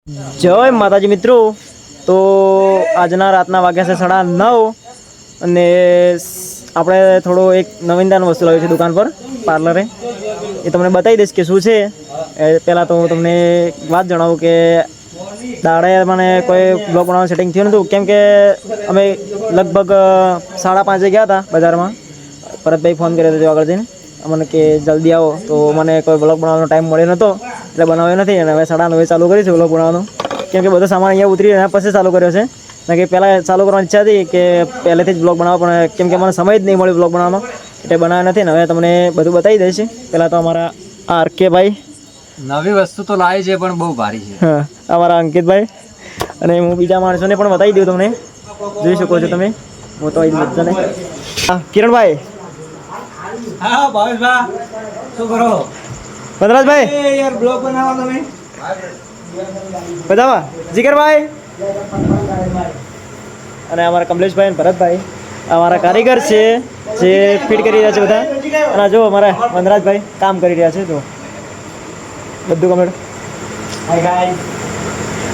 જય માતાજી મિત્રો। તો આજના રાતના વાગ્યા છે 9:30 અને આપણે થોડો એક નવીનતાની વસ્તુ લાવી છે દુકાન પર પાર્લરે। એ તમને બતાવી દઈશ કે શું છે। પહેલાં તો હું તમને વાત જણાવું કે દાડે મને કોઈ બ્લોગ બનાવવાનું સેટિંગ થયું નહોતું, કેમ કે અમે લગભગ 5:30 ગયા હતા બજારમાં। ભરતભાઈ ફોન કર્યો હતો આગળ જઈને મને કે જલ્દી આવો, તો મને કોઈ બ્લોગ બનાવવાનો ટાઈમ મળ્યો નહોતો એટલે બનાવ્યો નથી। અને હવે 9:30 ચાલુ કરીશું બ્લોગ બનાવવાનું, કેમ કે બધો સામાન અહીંયા ઉતરી એના પછી ચાલુ કર્યો છે। કારણ કે પહેલાં ચાલુ કરવાની ઈચ્છા હતી કે પહેલેથી જ બ્લોગ બનાવો, પણ કેમ કે મને સમય જ નહીં મળ્યો બ્લોગ બનાવવાનો એટલે બનાવ્યા નથી ને હવે તમને બધું બતાવી દઈશ। પહેલાં તો અમારા આરકે ભાઈ નવી વસ્તુ તો લાવી છે પણ બહુ ભારી છે। હા, અમારા અંકિતભાઈ અને હું બીજા માણસોને પણ બતાવી દઉં, તમને જોઈ શકો છો તમે। હું તો અહીં બધાને હા કિરણભાઈ, હા ભાવેશભાઈ શું કરો? વનરાજભાઈ યાર બ્લોગ બનાવો તમે બધામાં જીગરભાઈ અને અમારા કમલેશભાઈ અને ભરતભાઈ અમારા કારીગર છે જે ફિટ કરી રહ્યા છે બધા। અને જો અમારા વનરાજભાઈ કામ કરી રહ્યા છે, જો બધું કમ્પ્લીટ।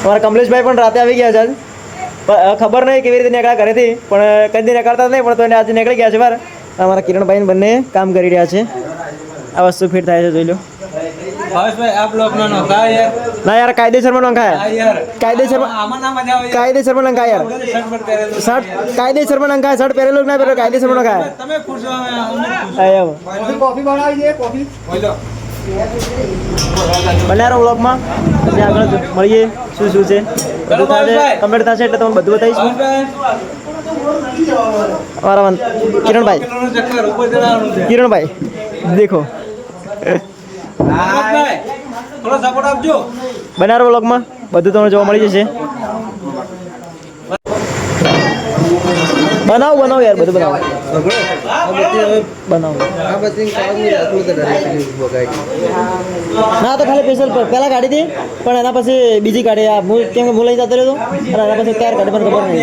અમારા કમલેશભાઈ પણ રાતે આવી ગયા છે આજ, ખબર નહીં કેવી રીતે નીકળ્યા ઘરેથી, પણ કદી નીકળતા નહીં પણ તો એને આજે નીકળી ગયા છે બહાર। અમારા કિરણભાઈ બંને કામ કરી રહ્યા છે, આ વસ્તુ ફિટ થાય છે, જોઈ લો। ભાવેશભાઈ આ બ્લોગ નો નોખા યાર ના યાર કાયદેસરમાં નંખાય, યાર કાયદેસરમાં આમાં ના મજા આવે કાયદેસરમાં નંખાય યાર। શર્ટ પહેરેલું શર્ટ કાયદેસરમાં નંખાય, શર્ટ પહેરેલું ના પહેરેલું કાયદેસરમાં નંખાય। તમે ખુશ હો કોફી બનાવી દે, કોફી બોલો બનારો વ્લોગમાં પછી આગળ મળીએ શું શું છે બધું થશે, કમ્પ્લીટ થશે એટલે તમને બધું બતાવીશ। અમારા કિરણભાઈ કિરણભાઈ દેખો થોડો સપોર્ટ આપજો બનારો વ્લોગમાં બધું તમને જોવા મળી જશે। બનાવો બનાવો યાર, બધું બનાવો બનાવો। ના તો ખાલી સ્પેશિયલ પહેલાં કાઢી હતી, પણ એના પછી બીજી કાઢી આ હું કેમ કે હું લઈ જતો રહ્યો હતો અને એના પછી ક્યારે કાઢી મને ખબર નહીં।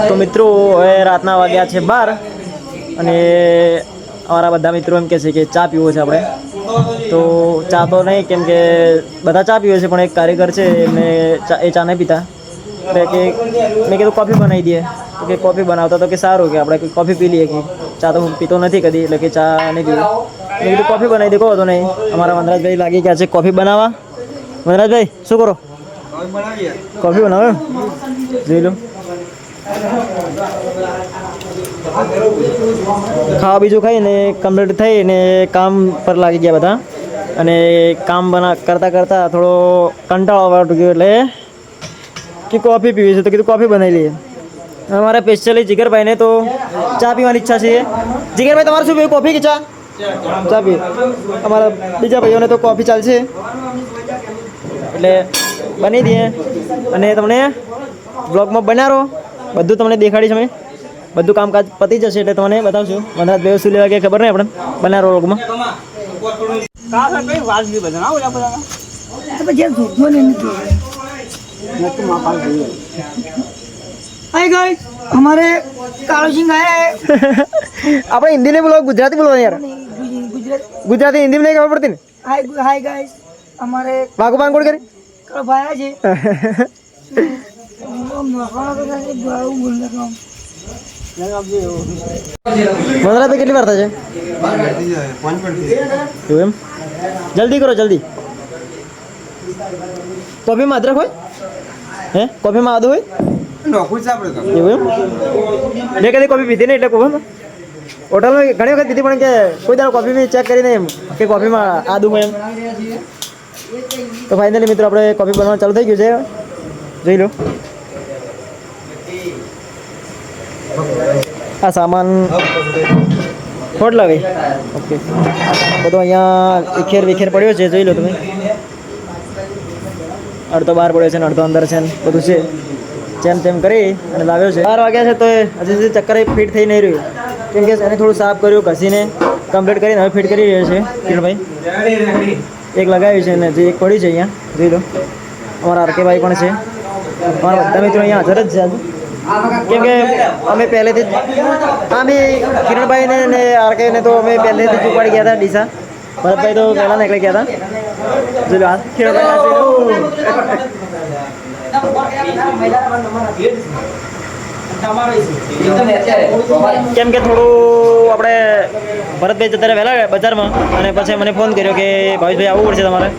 તો મિત્રો હવે રાતના વાગ્યા છે 12 અને અમારા બધા મિત્રો એમ કહે છે કે ચા પીવો છે આપણે। તો ચા તો નહીં, કેમ કે બધા ચા પીવે છે પણ એક કારીગર છે એમને એ ચા નહીં પીતા, એટલે કે મેં કીધું કોફી બનાવી દઈએ, તો કે કોફી બનાવતા તો કે સારું કે આપણે કોફી પી લઈએ, કે ચા તો હું પીતો નથી કદી, એટલે કે ચા નહીં પીવું। મેં કીધું કોફી બનાવી દે, કહો તો નહીં। અમારા વનરાજભાઈ લાગી ગયા છે કોફી બનાવવા। વનરાજભાઈ શું કરો? કોફી બનાવો, જોઈ લો। ખાવા બીજું ખાઈને કમ્પ્લીટ થઈને કામ પર લાગી ગયા બધા, અને કામ કરતાં કરતાં થોડો કંટાળો આવતો ગયો એટલે કે કોફી પીવી છે, તો કીધું કોફી બનાવી લઈએ। અમારા સ્પેશિયલી જીગરભાઈને તો ચા પીવાની ઈચ્છા છે। જીગરભાઈ તમારે શું પીવું, કોફી કે ચા? ચા પીવું। અમારા બીજા ભાઈઓને તો કોફી ચાલશે, એટલે બની દઈએ અને તમને બ્લોગમાં બનાવો, બધું તમને દેખાડીશ અમે। બધું કામકાજ પતી જશે એટલે તમને બતાવશું। વનરાજભાઈ શું લેવા ગયા ખબર નહીં આપણે બનાવો બ્લોગમાં। हाय गाइस, हमारे कालो सिंह आया है। આપણે હિન્દી નહીં બોલો, ગુજરાતી બોલો યાર। ગુજરાતી हिंदी में नहीं खबर पड़ती। हाय हाय गाइस, हमारे वागो बांगोड़ करे कालो भाया जी। વનરાજભાઈ કેટલી વાર થશે? એવું એમ? જલ્દી કરો જલ્દી। કોફીમાં અદરક હોય? હે કોફીમાં આદુ હોય? એવું એમ? મેં કદી કોફી પીધી નહીં એટલે કોફીમાં હોટલમાં ઘણી વખત પીધી, પણ કે કોઈ દાડો કોફીમાં ચેક કરીને એમ કે કોફીમાં આદુ હોય એમ। તો ફાઇનલી મિત્રો આપણે કોફી બનાવવાનું ચાલુ થઈ ગયું છે, જોઈ લો। આ સામાન ખોટ લાવી, ઓકે। બધો અહીંયા વિખેર વિખેર પડ્યો છે, જોઈ લો તમે। અડધો બહાર પડ્યો છે ને અડધો અંદર છે ને બધું છે, જેમ તેમ કરી અને લાવ્યો છે। 12 વાગ્યા છે તો હજી સુધી ચક્કર ફિટ થઈ નહીં રહ્યું, કેમ કે એને થોડું સાફ કર્યું, ઘસીને કમ્પ્લીટ કરીને હવે ફિટ કરી રહ્યો છે કિરણભાઈ। એક લગાવ્યું છે ને જે એક પડી છે અહીંયા, જોઈ લો। અમારા આરકેભાઈ પણ છે, અમારા બધા મિત્રો અહીંયા હાજર જ છે આજે। કેમ કે અમે પહેલેથી જ અમે કિરણભાઈને ને આરકેને તો અમે પહેલેથી જ ઉપાડી ગયા હતા ડીસા, ભરતભાઈ તો પહેલા નીકળી ગયા હતા. જોઈ લો આ કેમ કે થોડું આપણે ભરતભાઈ જતા રહ્યા વહેલા બજારમાં અને પછી મને ફોન કર્યો કે ભાવેશભાઈ આવવું પડશે તમારે.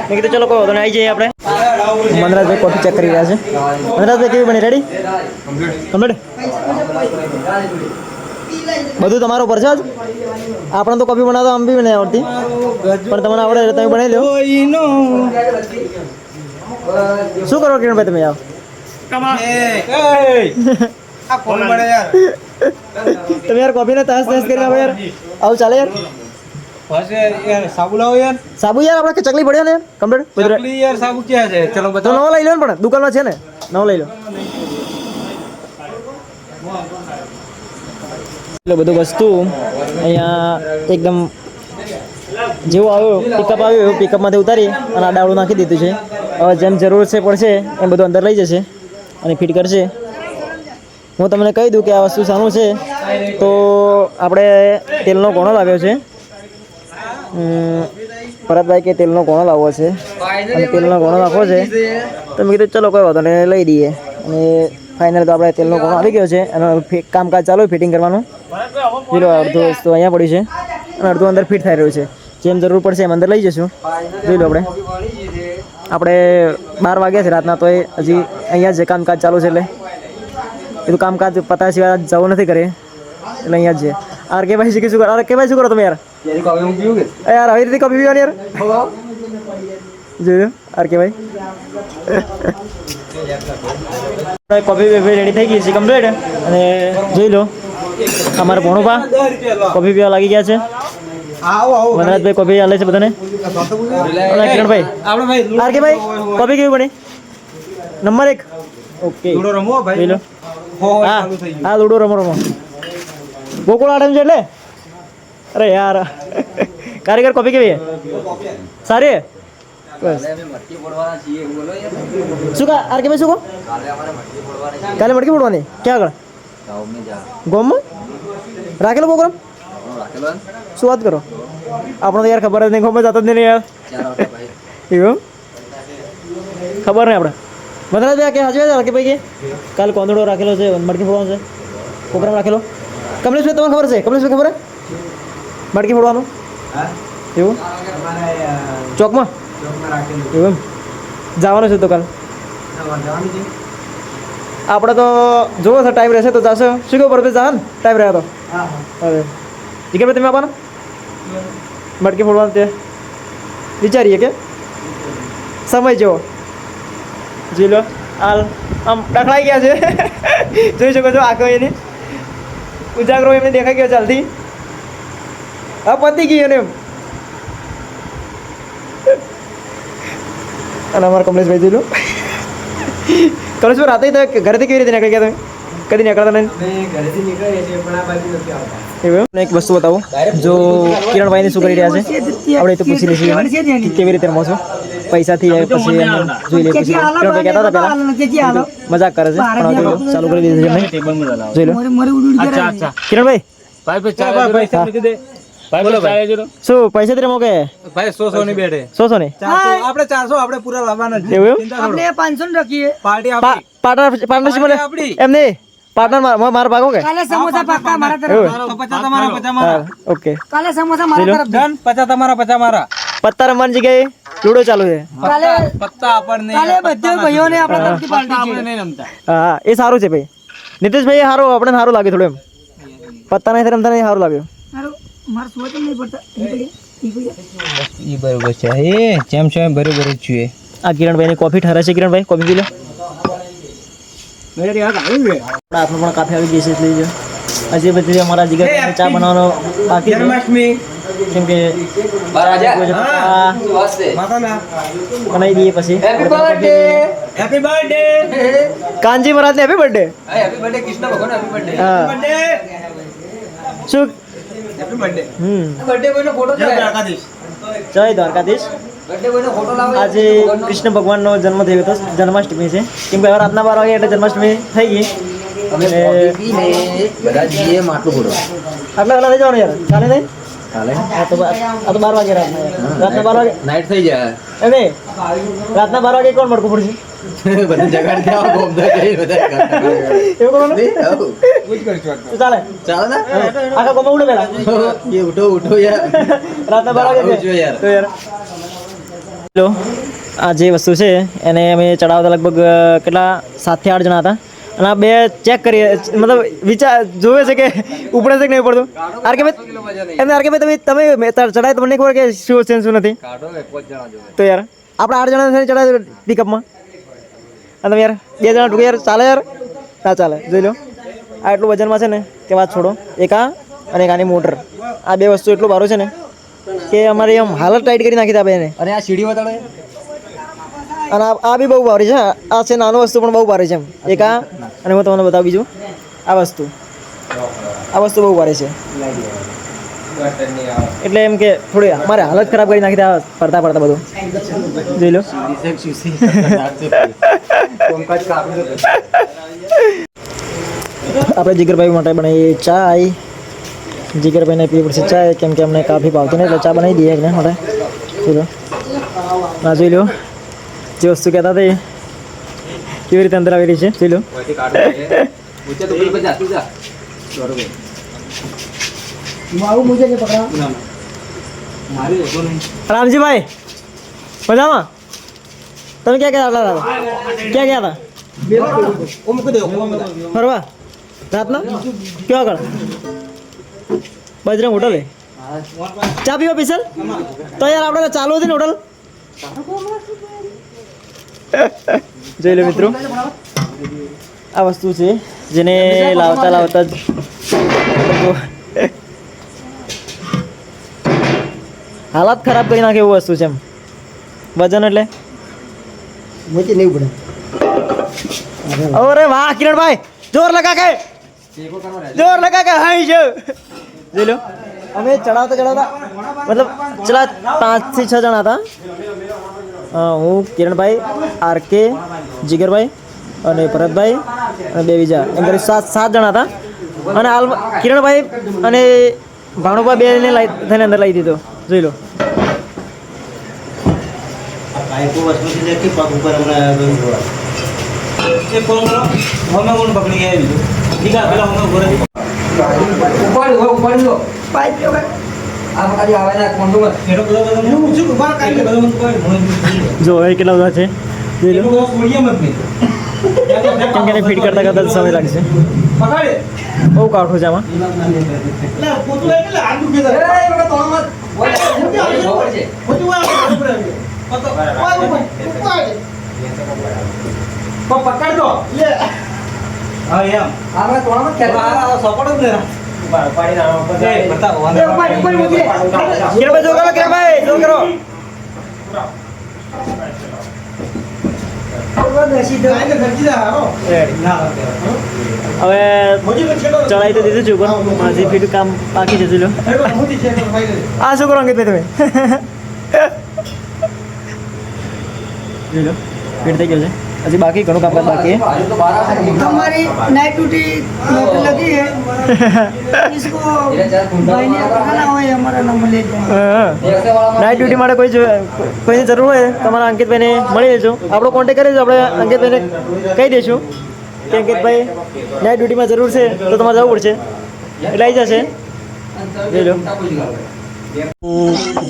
મેં કીધું ચલો કોઈ વાંધો નહીં, આવી જઈએ આપણે. મનરાજભાઈ કોફી ચેક કરી રહ્યા છે. મનરાજભાઈ કેવી બની? રેડી? કમ્પ્લીટ? બધું તમારા ઉપર છે આજ? આપણે તો કોફી બનાવતા આમ બી નહીં આવડતી, પણ તમને આવડે તમે બનાવી લો. શું કરો કિરણભાઈ તમે? આ કોણ બને યાર? તમે યાર કોફી ને તાસ તાસ કરીને આવો યાર. આવું ચાલે યાર? બસ યાર સાબુ લાવો યાર. સાબુ યાર આપણે ચકલી પડ્યો ને કમ્પ્લીટ. ચકલી યાર સાબુ ક્યાં છે? ચલો તો બતાવો. નવો લઈ લો ને, પણ દુકાનમાં છે ને, નવો લઈ લો. એટલે બધું વસ્તુ અહીંયા એકદમ જેવું આવ્યું પિકઅપ આવ્યું એવું પિકઅપમાંથી ઉતારી અને આ ડાળું નાખી દીધું છે. હવે જેમ જરૂર છે પડશે એમ બધું અંદર લઈ જશે અને ફિટ કરશે. હું તમને કહી દઉં કે આ વસ્તુ સારું છે. તો આપણે તેલનો કોણો લાવ્યો છે. ભરતભાઈ કે તેલનો કોણો લાવવો છે અને તેલનો કોણો નાખવો છે. તો મેં કીધું ચલો કોઈ વાંધો નહીં, લઈ દઈએ. અને ફાઇનલ તો આપણે તેલનો કોણો આવી ગયો છે. એનું કામકાજ ચાલુ ફિટિંગ કરવાનું. જોઈ લો અડધું વસ્તુ અહીંયા પડ્યું છે અને અડધું અંદર ફિટ થઈ રહ્યું છે. જેમ જરૂર પડશે એમ અંદર લઈ જઈશું. જોઈ લો આપણે 12 વાગ્યા છે રાતના, તો એ હજી અહીંયા જ કામકાજ ચાલુ છે. એટલે એ તો કામકાજ પતા સિવાય જવું નથી કરે, એટલે અહીંયા જ છે. આર કે ભાઈ શું કરો? આર કે ભાઈ શું કરો તમે યાર? યાર આવી રીતે કોફી પીવાની યાર. જોયું આર કે ભાઈ કોફી રેડી થઈ ગઈ છે કમ્પ્લીટ. અને જોઈ લો અમારા ભણુભા કોફી પીવા લાગી ગયા છે. આવો આવો વનરાજભાઈ કોફી આલે છે બધાને. અને કિરણભાઈ આપણે ભાઈ આર કે ભાઈ કોફી કેવી બની? નંબર 1. ઓકે લૂડો રમવો ભાઈ. જોઈ લો. હો હા ચાલુ થઈ ગયું. હા લૂડો રમો રમો. ગોકુળ આટમ છે એટલે. અરે યાર કારીગર કોફી કેવી છે? સારી છે? બસ શું કા આર કે ભાઈ શું કહો? કાલે મટકી ફોડવાની ક્યાં આગળ? ગોમમાં રાખેલો પ્રોગ્રામ? શું વાત કરો? આપણને તો યાર ખબર જ નહીં, ગોમમાં જતો જ નહીં યાર. એવું ખબર નહીં આપણે. મતલબ કે હાજર કે ભાઈ કે કાલે કોંદડો રાખેલો છે, મટકી ફોડવાનો છે પ્રોગ્રામ રાખેલો. કમલેશભાઈ તમને ખબર છે? કમલેશભાઈ ખબર હે મટકી ફોડવાનું? એવું ચોકમાં એવું એમ જવાનું છે તો કાલ આપણે તો જોવો સર ટાઈમ રહેશે તો જશો. શું કહું પરફેસ જા ને ટાઈમ રહ્યા તો હવે જીગરભાઈ તમે આવવાના મટકી ફોડવાનું તે વિચારીએ કે સમય જેવો. જોઈ લો હાલ આમ ડખડાઈ ગયા છે. જોઈ શકો છો આંખો એની ઉજાગરો એમને દેખાઈ ગયો ચાલથી. હા પતી ગઈ એને એમ. અને અમારા કમલેશભાઈ જોઈ લો. કમલેશભાઈ રાતે ઘરેથી કેવી રીતે નીકળી ગયા તમે? કદી નીકળતા નહીં? એવું એમ? એક વસ્તુ બતાવો, જો કિરણભાઈને શું કરી રહ્યા છે આપણે તો પૂછી લઈશું કે કેવી રીતે રમો છો પૈસાથી પછી એમ જોઈ લે. પછી કિરણભાઈ કહેતા હતા પહેલા મજાક કરે છે પણ હવે ચાલુ કરી દીધું છે. જોઈ લો કિરણભાઈ શું પૈસાથી રમો કે ભાઈ 100 ની બેઠે 100 ની? આપણે 400 આપણે પૂરા લાવવાના છે. એવું આપણે 500 રાખીએ. પાર્ટી આપણી. પાર્ટનરશિપ આપણી. એમ નહીં પાર્ટનર મારા ભાગો કે કાલે સમોસા પાક્કા મારા તરફ. એવું? તો 50 તમારા 50 મારા. ઓકે કાલે સમોસા મારા તરફ. ડન 50 તમારા 50 મારા. પત્તા રમવાની જગ્યાએ લૂડો ચાલુ છે. કાલે પત્તા આપણને કાલે બધા ભાઈઓને આપણા તરફથી પાર્ટી છે. નહીં રમતા. હા એ સારું છે ભાઈ. નીતિશભાઈ સારું આપણે સારું લાગે થોડું એમ. પત્તા નહીં રમતા નહીં સારું લાગ્યું. મારું મારું સુવા તો નહીં પડતા. ઈ બરોબર છે. એ જેમ છે એમ બરોબર જ છે. આ કિરણભાઈની કોફી ઠરે છે. કિરણભાઈ કોફી પી લો. આપણે પણ કાફી આવી ગઈ છે લઈ લો. હજી બધી અમારા જીગર ચા બનાવવાનો બાકી છે જન્માષ્ટમી કેમ કે બનાવી દઈએ પછી. હેપી બર્થડે કાનજી મહારાજને happy birthday. Happy birthday Krishna ભગવાન હેપી બર્થડે હા શું હેપી બર્થડે બર્થડે કોઈનો ફોટો જય દ્વારકાધીશ. જય દ્વારકાધીશ. બર્થડે કોઈનો ફોટો લાવે. આજે કૃષ્ણ ભગવાનનો જન્મ થયો હતો. જન્માષ્ટમી છે કેમ કે હવે રાતના 12 વાગે એટલે જન્માષ્ટમી થઈ ગઈ. બધા જીએ માટલું ફોટો. આટલા વહેલા થઈ જવાનું યાર ચાલે નહીં? કાલે આ તો 12 વાગે રાતના 12 વાગે નાઈટ થઈ જાય એને રાતના 12 વાગે કોણ મળકું પડશે બધું જગાડ દેવા ગોમદા જઈ બધા એવું કરવાનું તો ચાલે ચાલો ને આખા કોમા ઉડે પેલા ये उठो यार રાતના 12 વાગે જો યાર તો યાર લો આ જે વસ્તુ છે એને અમે ચડાવતા લગભગ કેટલા 7 થી 8 જણા હતા અને આ બે ચેક કરીએ મતલબ વિચાર જોવે છે કે ઉપડે છે કે નહીં ઉપડતું આર કે ભાઈ એમને આર કે ભાઈ તમે ચડાય તમને ખબર કે શું છે શું નથી તો યાર આપણે 8 જણા છે ચડાય પિકઅપમાં અને તમે યાર 2 જણા ઢૂકે યાર ચાલે યાર ના ચાલે જોઈ લો આ એટલું વજનમાં છે ને કે વાત છોડો એક આ અને એક આની મોટર આ બે વસ્તુ એટલું ભારું છે ને કે અમારી આમ હાલત ટાઈટ કરી નાખી આપણે એને અને આ સીડી બતાડો અને આ બી બહુ ભારી છે આ છે નાનું વસ્તુ પણ બહુ ભારી છે એમ એક આ અને હું તમને બતાવું બીજું આ વસ્તુ બહુ ભારી છે એટલે એમ કે થોડી મારે હાલત ખરાબ કરી નાખી આ પડતા બધું જોઈ લો આપણે જીગરભાઈ માટે બનાવીએ ચાય જીગરભાઈને પીવી પડશે ચાય કેમ કે અમને કાફી ભાવતી નહીં એટલે ચા બનાવી દઈએ એને માટે જોઈ લો ના જોઈ લો જે વસ્તુ કહેતા હતા એ કેવી રીતે અંદર આવી રહી છે જોઈ લો રામજીભાઈ મજામાં તમે ક્યાં ગયા હતા ક્યાં ગયા હતા ફરવા રાતના કેવા આગળ બજરંગ હોટલે ચા પીવા પીસલ તો યાર આપણે ચાલુ હતી ને હોટલ જોઈ લો મિત્રો આ વસ્તુ છે જેને લાવતા જ હાલત ખરાબ કરી નાખે એવું વસ્તુ છે એમ વજન એટલે મોટી નહીં પડે અરે વાહ કિરણભાઈ જોર લગા કે હાઈ છે જોઈ લો અમે ચડાવતા મતલબ ચલા 5 થી 6 જણા હતા હું કિરણભાઈ આરકે જીગરભાઈ અને ભરતભાઈ અને બે બીજા એમ કરી 7 જણા હતા અને હાલ કિરણભાઈ અને ભાણુભાઈ બેને થઈને અંદર લઈ દીધો જોઈ લો જો એ કેટલા બધા છે જોઈ લો કેમ કે ફીટ કરતા કરતા સમય લાગશે બહુ કાઠું છે આમાં હવે ચડાઈ તો દીધું છું પણ હજી ફીટ કામ બાકી છે જોઈ લો આ શું કરો અંકિતભાઈ તમે જોઈ લો ફીટ થઈ ગયો છે હજી બાકી ઘણું કામકાજ બાકી है हमारी नाइट ड्यूटी लगी है इसको भाई ने खाना हो हमारा नंबर ले નાઇટ ડ્યુટી માટે કોઈની જરૂર હોય તમારા અંકિતભાઈને મળી લેજો આપણો કોન્ટેક્ટ કરીશું આપણે અંકિતભાઈને કહી દઈશું કે અંકિતભાઈ નાઇટ ડ્યુટીમાં જરૂર છે તો તમારે જવું પડશે એટલે આવી જશે જોઈ લો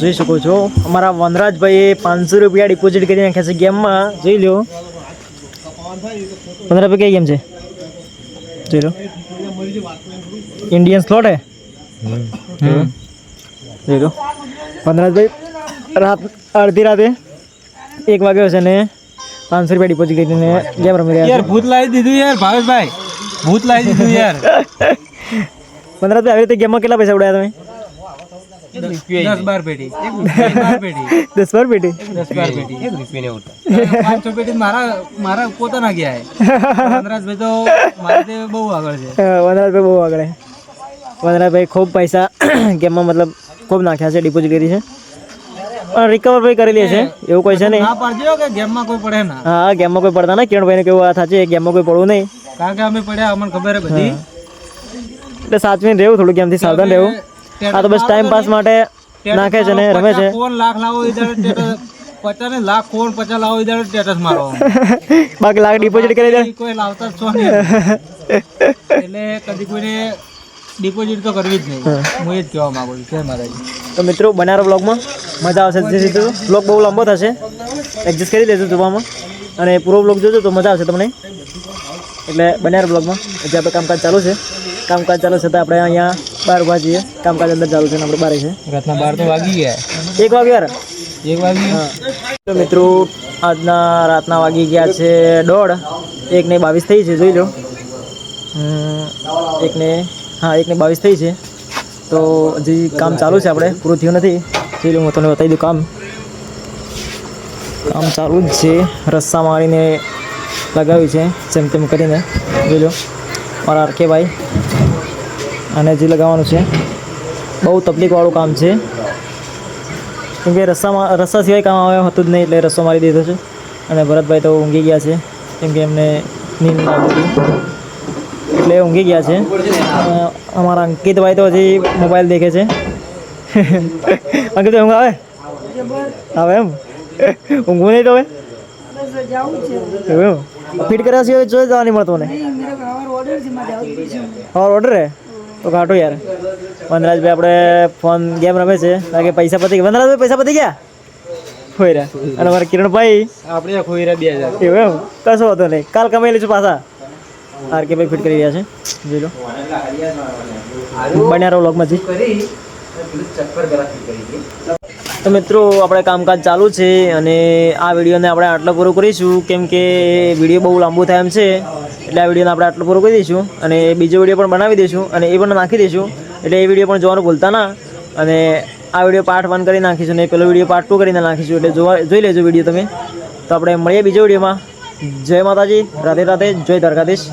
જોઈ શકો છો અમારા વનરાજભાઈએ 500 રૂપિયા ડિપોઝિટ કરી નાખ્યા છે ગેમમાં જોઈ લો 15 रुपये क्या गेम છે જોઈ લો इंडियन स्लॉट है જોઈ લો 15 ભાઈ રાત અડધી રાતે 1 વાગ્યો છે ને 500 રૂપિયા ડિપોઝિટ કરીને ગેમ રમી રહ્યા યાર ભૂત લાવી દીધું યાર ભાવેશભાઈ ભૂત લાવી દીધું યાર 15 આવી રીતે ગેમમાં કેટલા પૈસા ઉડાયા તમે 10-12 પેટી 10 પેટી 10-12 પેટી 1 રૂપિયા ને ઉઠા 500 પેટી મારા પોતાના ગયા હે વનરાજભાઈ તો મારે બહુ આગળ છે વનરાજભાઈ બહુ આગળ છે વનરાજભાઈ ખૂબ પૈસા ગેમમાં મતલબ ખૂબ નાખ્યા છે ડિપોઝિટ કરી છે રિકવર ભાઈ કરી લે છે એવું કોઈ છે નહીં ના પાડજો કે ગેમમાં કોઈ પડે ના હા ગેમમાં કોઈ પડતા ના કિરણભાઈને કેવું વાત સાચી ગેમમાં કોઈ પડવું નહીં કારણ કે અમે પડ્યા અમને ખબર હે બધી એટલે સાચવીને રહેવું થોડું ગેમથી સાવધાન રહેવું આ તો બસ ટાઈમ પાસ માટે નાખે છે ને રમે છે. કોણ લાખ લાવો એ દાડે સ્ટેટસ 50 ને લાખ કોણ 50 લાવો એ દાડે સ્ટેટસ મારો. બાકી લાખ ડિપોઝિટ કરી દે. કોઈ લાવતા જ છો નહીં. એટલે કદી કોઈને ડિપોઝિટ તો કરવી જ નહીં. હું એ જ કહેવા માંગુ છું. જય માતાજી. તો મિત્રો બનારો બ્લોગમાં મજા આવશે. જે રીતે બ્લોગ બહુ લાંબો થશે, એડજસ્ટ કરી લેજો જોવામાં, અને પૂરો બ્લોગ જોજો તો મજા આવશે તમને. એટલે બનારો બ્લોગમાં જે આપણે કામકાજ ચાલુ છે, કામકાજ ચાલુ છે તો આપણે અહીંયા બહાર ઊભા છીએ. કામકાજ અંદર ચાલુ છે ને આપણે બહાર છે. રાતના 12 તો વાગી ગયા. 1 વાગ્યો યાર. 1 વાગી. હા તો મિત્રો આજના રાતના વાગી ગયા છે 1:30. 1:22 થઈ છે, જોઈ લો. 1:22 થઈ છે. તો હજી કામ ચાલુ છે, આપણે પૂરું થયું નથી. જોઈ લો, હું તમને બતાવી દઉં. કામ ચાલુ જ છે. રસ્સા મારીને લગાવ્યું છે જેમ તેમ કરીને. જોઈ લો મારા આરકે ભાઈ. અને હજી લગાવવાનું છે. બહુ તકલીફવાળું કામ છે, કેમ કે રસ્સા સિવાય કામ આવે હતું જ નહીં, એટલે રસ્સો મારી દીધો છે. અને ભરતભાઈ તો ઊંઘી ગયા છે, કેમ કે એમને નીંદ આવતી હતી એટલે ઊંઘી ગયા છે. અમારા અંકિતભાઈ તો હજી મોબાઈલ દેખે છે. અંકિતભાઈ ઊંઘ આવે? આવે એમ? ઊંઘવું નહીં તો હવે? બસ જાવું છે. એવું એમ? ફિટ કર્યા સિવાય જોઈ જવા નહીં મળતો મને. નહીં, મેરે को हमारा ऑर्डर से मैं जाऊँ पीछे. और ઓર્ડર હે તો કાઢો યાર. વનરાજભાઈ આપણે ફોન ગેમ રમે છે, લાગે પૈસા પતી ગયા. વનરાજભાઈ પૈસા પતી ગયા હોય રહ્યા. અને અમારા કિરણભાઈ આપણે ખોઈરા 2000. એવું એમ? કશો વાંધો નહીં, કાલ કમાઈ લઈશું પાછા. આરકે ભાઈ ફિટ કરી રહ્યા છે, જોઈ લો. બન્યા રહો વ્લોગમાં જી. તો મિત્રો આપણે કામકાજ ચાલુ છે, અને આ વિડીયોને આપણે આટલો પૂરો કરીશું, કેમ કે વિડીયો બહુ લાંબો થાય એમ છે. એટલે આ વિડીયોને આપણે આટલો પૂરો કરી દઈશું, અને બીજો વિડીયો પણ બનાવી દઈશું, અને એ પણ નાખી દઈશું. એટલે એ વિડીયો પણ જોવાનું ભૂલતા ના. અને આ વિડીયો પાર્ટ 1 કરી નાખીશું, ને પેલો વિડીયો પાર્ટ 2 કરીને નાખીશું. એટલે જોઈ લેજો વિડીયો તમે. તો આપણે મળીએ બીજો વિડીયોમાં. જય માતાજી, રાધે રાધે, જય દ્વારકાધીશ.